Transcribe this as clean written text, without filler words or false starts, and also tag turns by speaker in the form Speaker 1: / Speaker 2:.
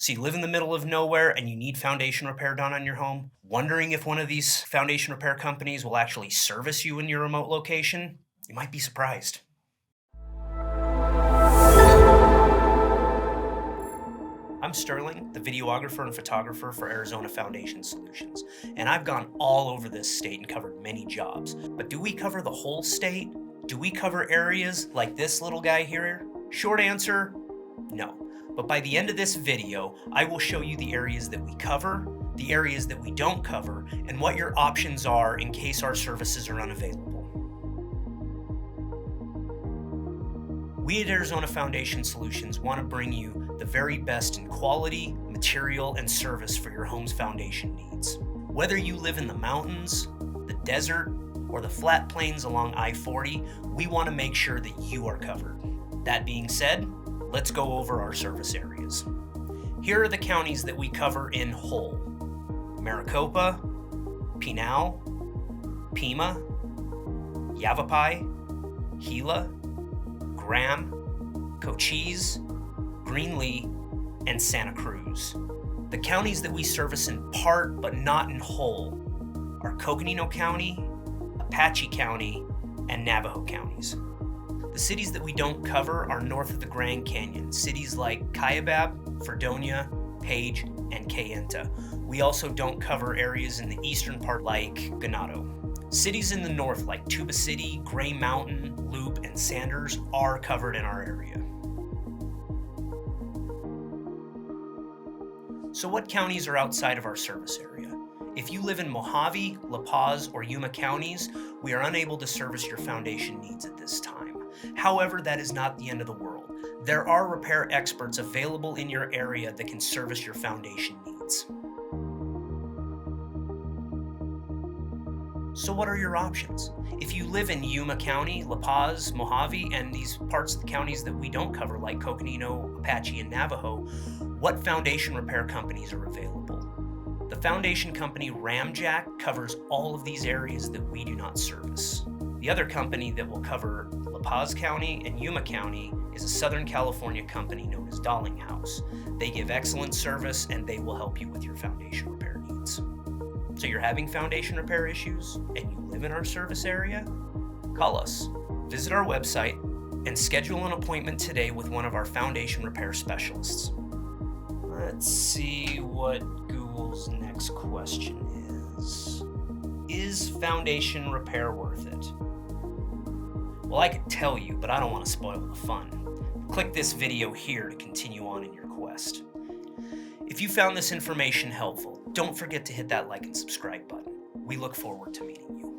Speaker 1: So you live in the middle of nowhere and you need foundation repair done on your home, wondering if one of these foundation repair companies will actually service you in your remote location? You might be surprised. I'm Sterling, the videographer and photographer for Arizona Foundation Solutions, and I've gone all over this state and covered many jobs. But do we cover the whole state? Do we cover areas like this little guy here? Short answer, no. But by the end of this video, I will show you the areas that we cover, the areas that we don't cover, and what your options are in case our services are unavailable. We at Arizona Foundation Solutions want to bring you the very best in quality, material, and service for your home's foundation needs. Whether you live in the mountains, the desert, or the flat plains along I-40, we want to make sure that you are covered. That being said, let's go over our service areas. Here are the counties that we cover in whole: Maricopa, Pinal, Pima, Yavapai, Gila, Graham, Cochise, Greenlee, and Santa Cruz. The counties that we service in part but not in whole are Coconino County, Apache County, and Navajo counties. The cities that we don't cover are north of the Grand Canyon, cities like Kaibab, Fredonia, Page, and Kayenta. We also don't cover areas in the eastern part like Ganado. Cities in the north like Tuba City, Gray Mountain, Loop, and Sanders are covered in our area. So what counties are outside of our service area? If you live in Mojave, La Paz, or Yuma counties, we are unable to service your foundation needs at this time. However, that is not the end of the world. There are repair experts available in your area that can service your foundation needs. So what are your options? If you live in Yuma County, La Paz, Mojave, and these parts of the counties that we don't cover like Coconino, Apache, and Navajo, what foundation repair companies are available? The foundation company Ramjack covers all of these areas that we do not service. The other company that will cover La Paz County and Yuma County is a Southern California company known as Dallinghouse. They give excellent service and they will help you with your foundation repair needs. So you're having foundation repair issues and you live in our service area? Call us, visit our website, and schedule an appointment today with one of our foundation repair specialists. Let's see what Google's next question is. Is foundation repair worth it? Well, I could tell you, but I don't want to spoil the fun. Click this video here to continue on in your quest. If you found this information helpful, don't forget to hit that like and subscribe button. We look forward to meeting you.